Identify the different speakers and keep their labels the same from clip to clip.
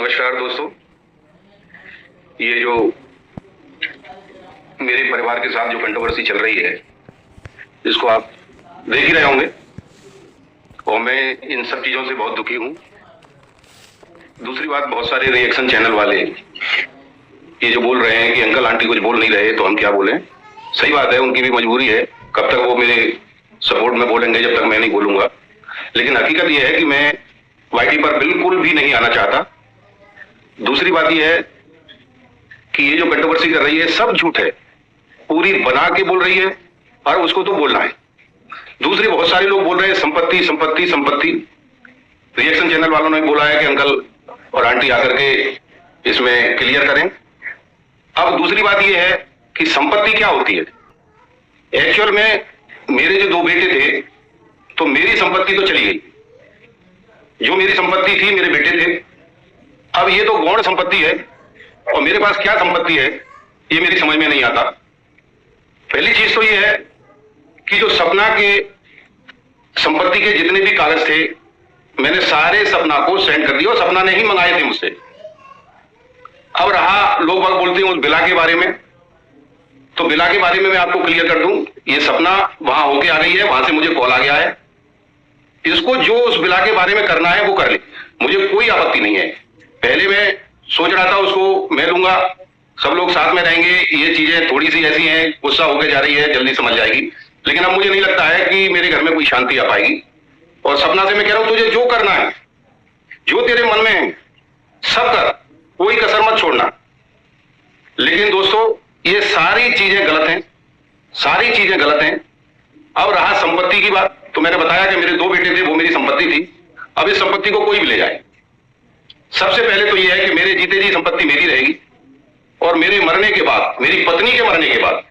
Speaker 1: नमस्कार दोस्तों, ये जो मेरे परिवार के साथ जो कंट्रोवर्सी चल रही है इसको आप देख ही रहे होंगे और मैं इन सब चीजों से बहुत दुखी हूं। दूसरी बात, बहुत सारे रिएक्शन चैनल वाले ये जो बोल रहे हैं कि अंकल आंटी कुछ बोल नहीं रहे तो हम क्या बोलें। सही बात है, उनकी भी मजबूरी है, कब तक वो मेरे सपोर्ट में बोलेंगे जब तक मैं नहीं बोलूंगा। लेकिन हकीकत यह है कि मैं वाईटी पर बिल्कुल भी नहीं आना चाहता। दूसरी बात यह है कि ये जो कंट्रोवर्सी कर रही है सब झूठ है, पूरी बना के बोल रही है और उसको तो बोलना है। दूसरे बहुत सारे लोग बोल रहे हैं संपत्ति संपत्ति संपत्ति। रिएक्शन चैनल वालों ने बोला है कि अंकल और आंटी आकर के इसमें क्लियर करें। अब दूसरी बात यह है कि संपत्ति क्या होती है। एक्चुअल में मेरे जो दो बेटे थे तो मेरी संपत्ति तो चली गई, जो मेरी संपत्ति थी मेरे बेटे थे। अब ये तो गौण संपत्ति है और मेरे पास क्या संपत्ति है ये मेरी समझ में नहीं आता। पहली चीज तो ये है कि जो सपना के संपत्ति के जितने भी कागज थे मैंने सारे सपना को सेंड कर दिया और सपना ने ही मंगाए थे मुझसे। अब रहा लोग बाग बोलते हैं उस बिला के बारे में, तो बिला के बारे में मैं आपको क्लियर कर दूं, ये सपना वहां होके आ गई है, वहां से मुझे कॉल आ गया है। इसको जो उस बिला के बारे में करना है वो कर ले, मुझे कोई आपत्ति नहीं है। पहले मैं सोच रहा था उसको मैं लूंगा, सब लोग साथ में रहेंगे, ये चीजें थोड़ी सी ऐसी हैं, गुस्सा होकर जा रही है, जल्दी समझ जाएगी। लेकिन अब मुझे नहीं लगता है कि मेरे घर में कोई शांति आ पाएगी। और सपना से मैं कह रहा हूं तुझे जो करना है, जो तेरे मन में है सब कर, कोई कसर मत छोड़ना। लेकिन दोस्तों ये सारी चीजें गलत हैं, सारी चीजें गलत हैं। अब रहा संपत्ति की बात, तो मैंने बताया कि मेरे दो बेटे थे, वो मेरी संपत्ति थी। अब इस संपत्ति को कोई भी ले जाए, सबसे पहले तो यह है कि मेरे जीते जी संपत्ति मेरी रहेगी और मेरे मरने के बाद, मेरी पत्नी के मरने के बाद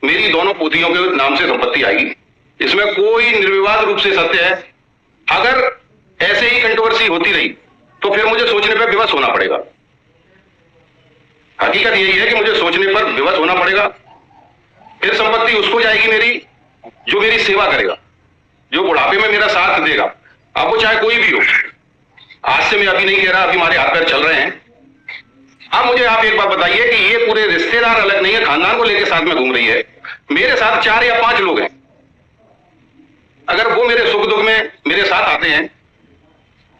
Speaker 1: मेरी दोनों पोतियों के नाम से संपत्ति आएगी। इसमें कोई निर्विवाद रूप से सत्य है। अगर ऐसे ही कंट्रोवर्सी होती रही तो फिर मुझे सोचने पर विवश होना पड़ेगा। हकीकत यही है कि मुझे सोचने पर विवश होना पड़ेगा। फिर संपत्ति उसको जाएगी मेरी जो मेरी सेवा करेगा, जो बुढ़ापे में मेरा साथ देगा। अब वो चाहे कोई भी हो, आज से मैं अभी नहीं कह रहा, अभी हमारे हाथ पैर चल रहे हैं। अब मुझे आप एक बात बताइए कि ये पूरे रिश्तेदार अलग नहीं है, खानदान को लेकर साथ में घूम रही है। मेरे साथ 4 या 5 लोग हैं। अगर वो मेरे सुख दुख में मेरे साथ आते हैं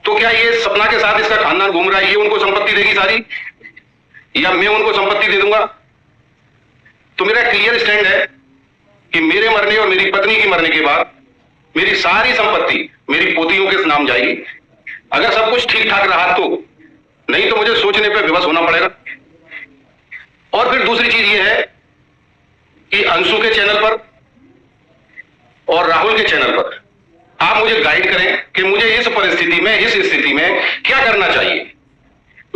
Speaker 1: तो क्या ये सपना के साथ इसका खानदान घूम रहा है, ये उनको संपत्ति देगी सारी या मैं उनको संपत्ति दे दूंगा? तो मेरा क्लियर स्टैंड है कि मेरे मरने और मेरी पत्नी की मरने के बाद मेरी सारी संपत्ति मेरी पोतियों के नाम जाएगी। अगर सब कुछ ठीक ठाक रहा तो, नहीं तो मुझे सोचने पे विवश होना पड़ेगा। और फिर दूसरी चीज ये है कि अंशु के चैनल पर और राहुल के चैनल पर आप मुझे गाइड करें कि मुझे इस परिस्थिति में, इस स्थिति में क्या करना चाहिए।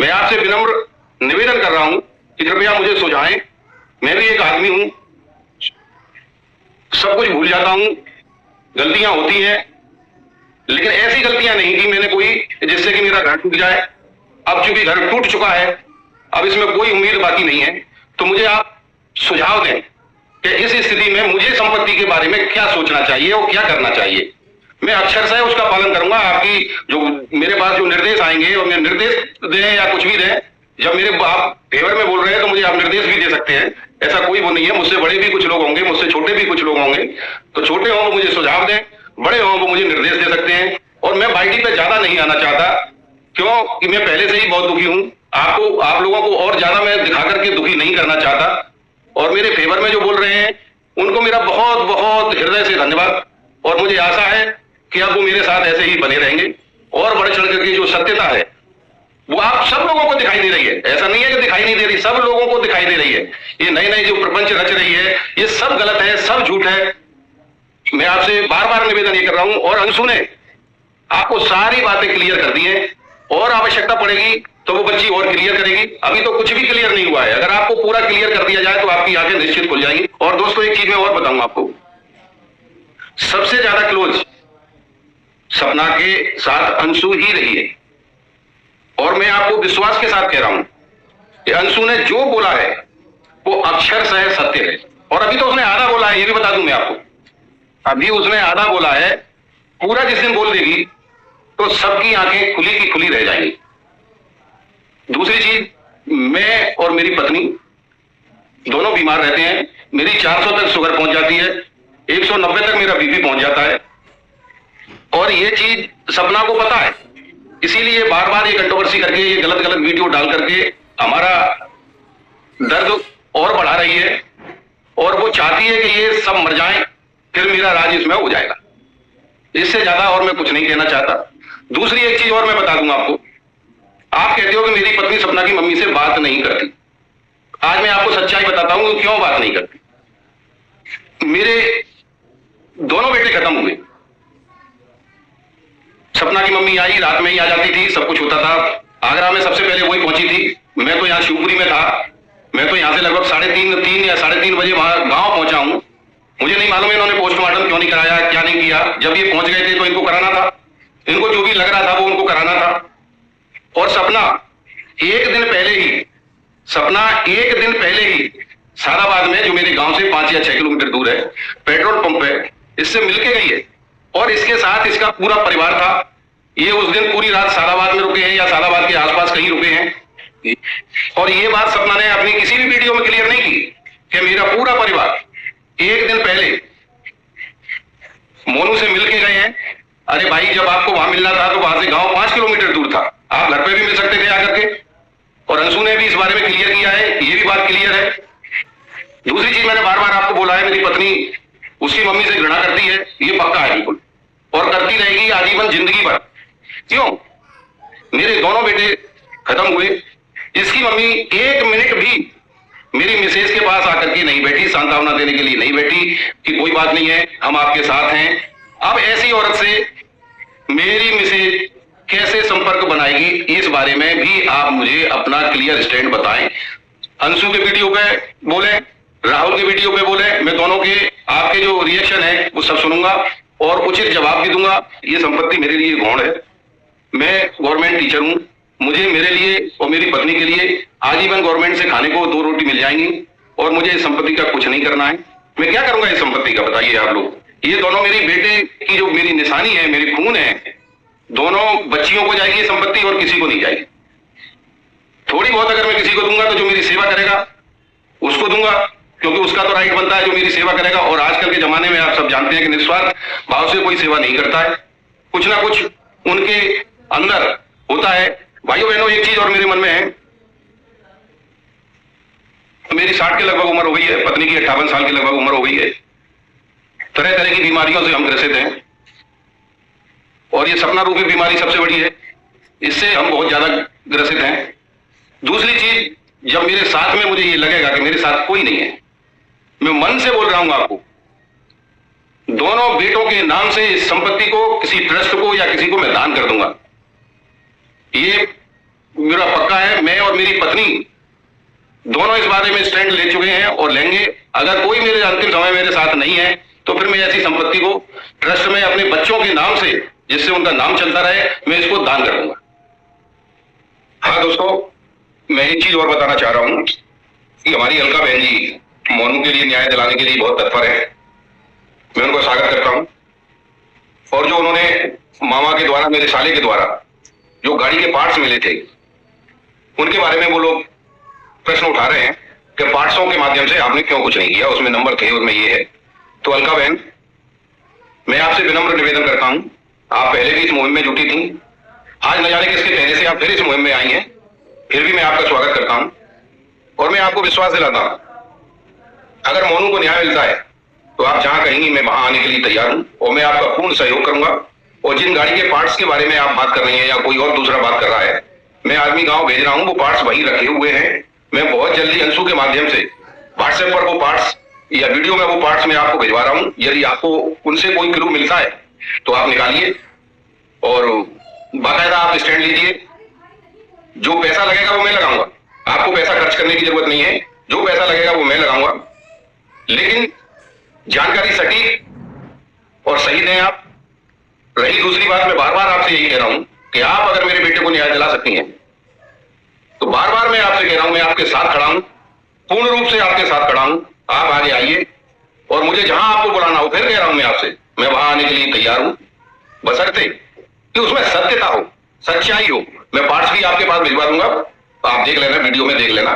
Speaker 1: मैं आपसे विनम्र निवेदन कर रहा हूं कि कृपया मुझे सुझाएं। मैं भी एक आदमी हूं, सब कुछ भूल जाता हूं, गलतियां होती हैं, लेकिन ऐसी गलतियां नहीं कि मैंने कोई जिससे कि मेरा घर टूट जाए। अब चूंकि घर टूट चुका है, अब इसमें कोई उम्मीद बाकी नहीं है। तो मुझे आप सुझाव दें कि इस स्थिति में मुझे संपत्ति के बारे में क्या सोचना चाहिए और क्या करना चाहिए। मैं अक्षरशः उसका पालन करूंगा। आपकी जो मेरे पास जो निर्देश आएंगे, और मैं निर्देश दें या कुछ भी दें, जब मेरे आप फेवर में बोल रहे हैं तो मुझे आप निर्देश भी दे सकते हैं, ऐसा कोई वो नहीं है। मुझसे बड़े भी कुछ लोग होंगे, मुझसे छोटे भी कुछ लोग होंगे, तो छोटे हों वो मुझे सुझाव दें, बड़े हों वो मुझे निर्देश दे सकते हैं। और मैं वाईटी पे ज्यादा नहीं आना चाहता, क्योंकि मैं पहले से ही बहुत दुखी हूं। आप लोगों को और ज्यादा मैं दिखा करके दुखी नहीं करना चाहता। और मेरे फेवर में जो बोल रहे हैं उनको मेरा बहुत बहुत हृदय से धन्यवाद। और मुझे आशा है कि अब वो मेरे साथ ऐसे ही बने रहेंगे। और बढ़ चढ़ करके जो सत्यता है वो आप सब लोगों को दिखाई दे रही है, ऐसा नहीं है कि दिखाई नहीं दे रही, सब लोगों को दिखाई दे रही है। ये नई नई जो प्रपंच रच रही है ये सब गलत है, सब झूठ है। मैं आपसे बार बार निवेदन ये कर रहा हूं। और अंशु ने आपको सारी बातें क्लियर कर दी हैं, और आवश्यकता पड़ेगी तो वो बच्ची और क्लियर करेगी। अभी तो कुछ भी क्लियर नहीं हुआ है, अगर आपको पूरा क्लियर कर दिया जाए तो आपकी आंखें निश्चित खुल जाएंगी। और दोस्तों एक चीज मैं और बताऊंगा आपको, सबसे ज्यादा क्लोज सपना के साथ अंशु ही रही है। और मैं आपको विश्वास के साथ कह रहा हूं कि अंशु ने जो बोला है वो अक्षरशः सत्य है। और अभी तो उसने आधा बोला है, ये भी बता दूं मैं आपको, अभी उसने आधा बोला है। पूरा जिस दिन बोल देगी तो सबकी आंखें खुली की खुली रह जाएंगी। दूसरी चीज, मैं और मेरी पत्नी दोनों बीमार रहते हैं। मेरी 400 तक शुगर पहुंच जाती है, 190 तक मेरा बीपी पहुंच जाता है, और ये चीज सपना को पता है। इसीलिए बार बार ये कंट्रोवर्सी करके, ये गलत गलत वीडियो डाल करके हमारा दर्द और बढ़ा रही है, और वो चाहती है कि ये सब मर जाएं, फिर मेरा राज इसमें हो जाएगा। इससे ज्यादा और मैं कुछ नहीं कहना चाहता। दूसरी एक चीज और मैं बता दूंगा आपको। आप कहते हो कि मेरी पत्नी सपना की मम्मी से बात नहीं करती। आज मैं आपको सच्चाई बताता हूं कि क्यों बात नहीं करती। मेरे दोनों बेटे खत्म हुए। सपना की मम्मी आई, रात में ही आ जाती थी, सब कुछ होता था। आगरा में सबसे पहले वही पहुंची थी। मैं तो यहाँ शिवपुरी में था। मैं तो यहाँ से लगभग 3:30 या 3:30 बजे वहां गांव पहुंचा हूं। मुझे नहीं मालूम इन्होंने पोस्टमार्टम क्यों नहीं कराया, क्या नहीं किया। जब ये पहुंच गए थे तो इनको कराना था। इनको जो भी लग रहा था वो उनको कराना था। और सपना एक दिन पहले ही साराबाद में, जो मेरे गांव से 5 या 6 किलोमीटर दूर है, पेट्रोल पंप है, इससे मिलके गई है। और इसके साथ इसका पूरा परिवार था। ये उस दिन पूरी रात साराबाद में रुके हैं या साराबाद के आसपास कहीं रुके हैं। और ये बात सपना ने अपनी किसी भी वीडियो में क्लियर नहीं की कि मेरा पूरा परिवार एक दिन पहले मोनू से मिलके गए हैं। अरे भाई, जब आपको वहां मिलना था तो वहां से गांव 5 किलोमीटर दूर था, आप घर पे भी मिल सकते थे आकर के। और अंशु ने भी इस बारे में क्लियर किया है, ये भी बात क्लियर है। दूसरी चीज, मैंने बार बार आपको बोला है, मेरी पत्नी उसकी मम्मी से घृणा करती है, ये पक्का है बिल्कुल, और करती रहेगी आजीवन, जिंदगी भर। क्यों? मेरे दोनों बेटे खत्म हुए, इसकी मम्मी एक मिनट भी मेरी मिसेज के पास आकर के नहीं बैठी, सांत्वना देने के लिए नहीं बैठी कि कोई बात नहीं है, हम आपके साथ हैं। अब ऐसी औरत से मेरी मिसेज कैसे संपर्क बनाएगी, इस बारे में भी आप मुझे अपना क्लियर स्टैंड बताएं। अंशु के वीडियो पे बोले, राहुल के वीडियो पे बोले, मैं दोनों के आपके जो रिएक्शन है वो सब सुनूंगा और उचित जवाब भी दूंगा। ये संपत्ति मेरे लिए गौण है। मैं गवर्नमेंट टीचर हूं। मुझे, मेरे लिए और मेरी पत्नी के लिए आजीवन गवर्नमेंट से खाने को 2 रोटी मिल जाएंगी, और मुझे इस संपत्ति का कुछ नहीं करना है। मैं क्या करूंगा इस संपत्ति का, बताइए आप लोग। ये दोनों मेरी बेटे की जो मेरी निशानी है, मेरी खून है, दोनों बच्चियों को जाएगी संपत्ति और किसी को नहीं जाएगी। थोड़ी बहुत अगर मैं किसी को दूंगा तो जो मेरी सेवा करेगा उसको दूंगा, क्योंकि उसका तो राइट बनता है जो मेरी सेवा करेगा। और आजकल के जमाने में आप सब जानते हैं कि निस्वार्थ भाव से कोई सेवा नहीं करता है, कुछ ना कुछ उनके अंदर होता है। भाइयों बहनों, एक चीज और मेरे मन में है। मेरी 60 के लगभग उम्र हो गई है, पत्नी की 58 साल की लगभग उम्र हो गई है। तरह तरह की बीमारियों से हम ग्रसित हैं, और ये सपना रूपी बीमारी सबसे बड़ी है, इससे हम बहुत ज्यादा ग्रसित हैं। दूसरी चीज, जब मेरे साथ में मुझे ये लगेगा कि मेरे साथ कोई नहीं है, मैं मन से बोल रहा हूं आपको, दोनों बेटों के नाम से इस संपत्ति को किसी ट्रस्ट को या किसी को मैं दान कर दूंगा। ये मेरा पक्का है। मैं और मेरी पत्नी दोनों इस बारे में स्टैंड ले चुके हैं और लेंगे। अगर कोई मेरे अंतिम समय मेरे साथ नहीं है तो फिर मैं ऐसी संपत्ति को ट्रस्ट में अपने बच्चों के नाम से, जिससे उनका नाम चलता रहे, मैं इसको दान कर दूंगा। हाँ दोस्तों, मैं एक चीज और बताना चाह रहा हूं कि हमारी अलका बहन जी मोनू के लिए न्याय दिलाने के लिए बहुत तत्पर है। मैं उनको स्वागत करता हूं। और जो उन्होंने मामा के द्वारा, मेरे साले के द्वारा जो गाड़ी के पार्ट्स मिले थे, उनके बारे में वो लोग प्रश्न उठा रहे हैं कि पार्ट्सों के माध्यम से आपने क्यों कुछ नहीं किया, उसमें नंबर थे, उसमें ये है। तो अलका बहन, मैं आपसे विनम्र निवेदन करता हूं, आप पहले भी इस मुहिम में जुटी थी, आज न जाने किसके कहने से आप फिर इस मुहिम में आई हैं, फिर भी मैं आपका स्वागत करता हूं। और मैं आपको विश्वास दिलाता हूं, अगर मोनू को न्याय मिलता है तो आप जहां कहेंगी मैं वहां आने के लिए तैयार हूं, और मैं आपका पूर्ण सहयोग करूंगा। और जिन गाड़ी के पार्ट्स के बारे में आप बात कर रही हैं या कोई और दूसरा बात कर रहा है, मैं आदमी गांव भेज रहा हूं, वो पार्ट्स वहीं रखे हुए हैं। मैं बहुत जल्दी अंशु के माध्यम से व्हाट्सएप पर वो पार्ट्स या वीडियो में वो पार्ट्स मैं आपको भिजवा रहा हूं। यदि आपको उनसे कोई क्लू मिलता है तो आप निकालिए और बाकायदा आप स्टैंड लीजिए। जो पैसा लगेगा वो मैं लगाऊंगा, आपको पैसा खर्च करने की जरूरत नहीं है, जो पैसा लगेगा वो मैं लगाऊंगा, लेकिन जानकारी सटीक और सही दें आप। रही दूसरी बात, मैं बार बार आपसे यही कह रहा हूं कि आप अगर मेरे बेटे को न्याय दिला सकती हैं तो बार बार मैं आपसे कह रहा हूं, मैं आपके साथ खड़ा हूं, पूर्ण रूप से आपके साथ खड़ा हूं। आप आगे आइए और मुझे जहां आपको बुलाना हो, फिर कह रहा हूं मैं आपसे, मैं वहां आने के लिए तैयार हूं, बशर्ते कि उसमें सत्यता हो, सच्चाई हो। मैं पार्ट्स भी आपके पास भिजवा दूंगा आप देख लेना, वीडियो में देख लेना।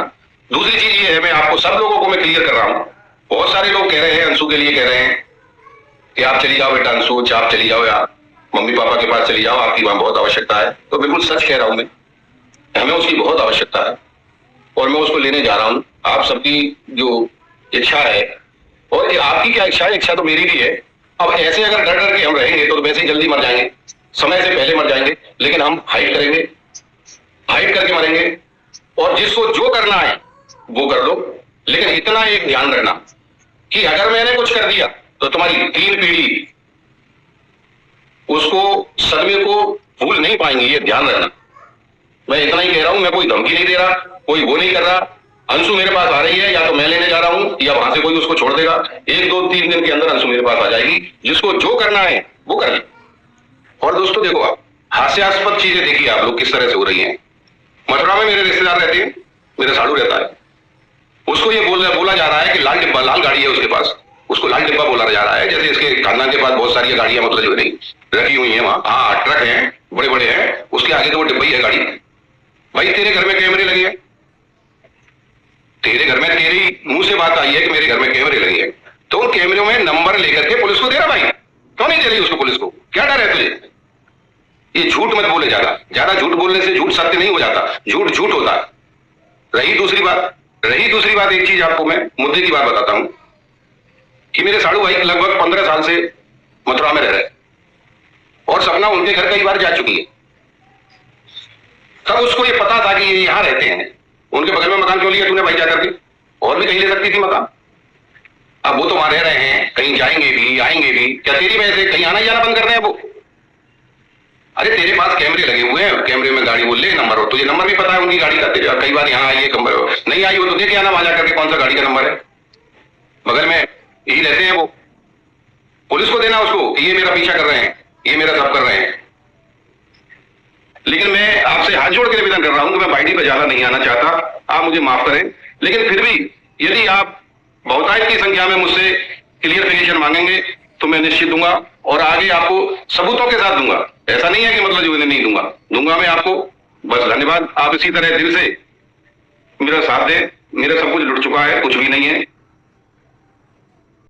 Speaker 1: दूसरी चीज ये है, मैं आपको सब लोगों को मैं क्लियर कर रहा हूं। बहुत सारे लोग कह रहे हैं, अंशु के लिए कह रहे हैं कि आप चली जाओ बेटा अंशु, आप चली जाओ यार, मम्मी पापा के पास चली जाओ, आपकी वहां बहुत आवश्यकता है। तो बिल्कुल सच कह रहा हूं मैं, हमें उसकी बहुत आवश्यकता है और मैं उसको लेने जा रहा हूं। आप सबकी जो इच्छा है, और आपकी क्या इच्छा है, इच्छा तो मेरी भी है। अब ऐसे अगर डर डर के हम रहेंगे तो वैसे ही जल्दी मर जाएंगे, समय से पहले मर जाएंगे। लेकिन हम फाइट करेंगे, फाइट करके मरेंगे, और जिसको जो करना है वो कर दो। लेकिन इतना एक ध्यान रखना कि अगर मैंने कुछ कर दिया तो तुम्हारी 3 पीढ़ी उसको सदमे को भूल नहीं पाएंगी, ये ध्यान रखना। मैं इतना ही कह रहा हूं, मैं कोई धमकी नहीं दे रहा, कोई वो नहीं कर रहा। अंशु मेरे पास आ रही है, या तो मैं लेने जा रहा हूं या वहां से कोई उसको छोड़ देगा। 1, 2, 3 दिन के अंदर अंशु मेरे पास आ जाएगी। जिसको जो करना है वो कर ले। और दोस्तों देखो, आप हास्यास्पद चीजें देखिए आप लोग किस तरह से हो रही हैं। मथुरा में मेरे रिश्तेदार रहते हैं, मेरा साड़ू रहता है, उसको ये बोला जा रहा है कि लाल डिब्बा, लाल गाड़ी है उसके पास, उसको लाल डिब्बा बोला जा रहा है। जैसे इसके खानदान के पास बहुत सारी गाड़ियां मतलब जो नहीं रखी हुई है वहां, हाँ ट्रक हैं बड़े बड़े हैं, उसके आगे तो वो डिब्बा ही है गाड़ी। भाई तेरे घर में कैमरे लगे हैं, तेरे घर में तेरी मुंह से बात आई है कि मेरे घर में कैमरे लगे हैं, तो उन कैमरों में नंबर लेकर के पुलिस को दे रहा। भाई क्यों नहीं दे रही उसको? पुलिस को क्या डर है तुझे? ये झूठ मत बोले, ज्यादा ज्यादा झूठ बोलने से झूठ सत्य नहीं हो जाता, झूठ झूठ होता है। रही दूसरी बात, एक चीज आपको मैं मुद्दे की बात बताता हूं कि मेरे साड़ू भाई लगभग 15 साल से मथुरा में रह रहे और सपना उनके घर कई बार जा चुकी है। तब उसको ये पता था कि ये यहां रहते हैं, उनके बगल में मकान क्यों लिया तूने भाई जाकर के? और भी कहीं ले सकती थी मकान। अब वो तो वहां रह रहे हैं, कहीं जाएंगे भी आएंगे भी, क्या तेरी वजह से कहीं आना जाना बंद कर रहे हैं वो? अरे तेरे पास कैमरे लगे हुए हैं, कैमरे में गाड़ी बोल ले नंबर हो, तुझे नंबर भी पता है उनकी गाड़ी का। तेरे कई बार यहाँ आई है, नहीं आई हो तो देख आना वहां जाकर के कौन सा गाड़ी का नंबर है। बगल में यही रहते हैं वो। पुलिस को देना उसको, ये मेरा पीछा कर रहे हैं, ये मेरा सब कर रहे हैं। लेकिन मैं आपसे हाथ जोड़ के निवेदन कर रहा हूं कि मैं बाइडी पे ज्यादा नहीं आना चाहता, आप मुझे माफ करें। लेकिन फिर भी यदि आप बहुतायत की संख्या में मुझसे क्लियरफिकेशन मांगेंगे तो मैं निश्चित दूंगा, और आगे आपको सबूतों के साथ दूंगा। ऐसा नहीं है कि मतलब जो नहीं दूंगा मैं आपको। बस धन्यवाद, आप इसी तरह दिल से मेरा साथ दें। मेरा सब कुछ लुट चुका है, कुछ भी नहीं है।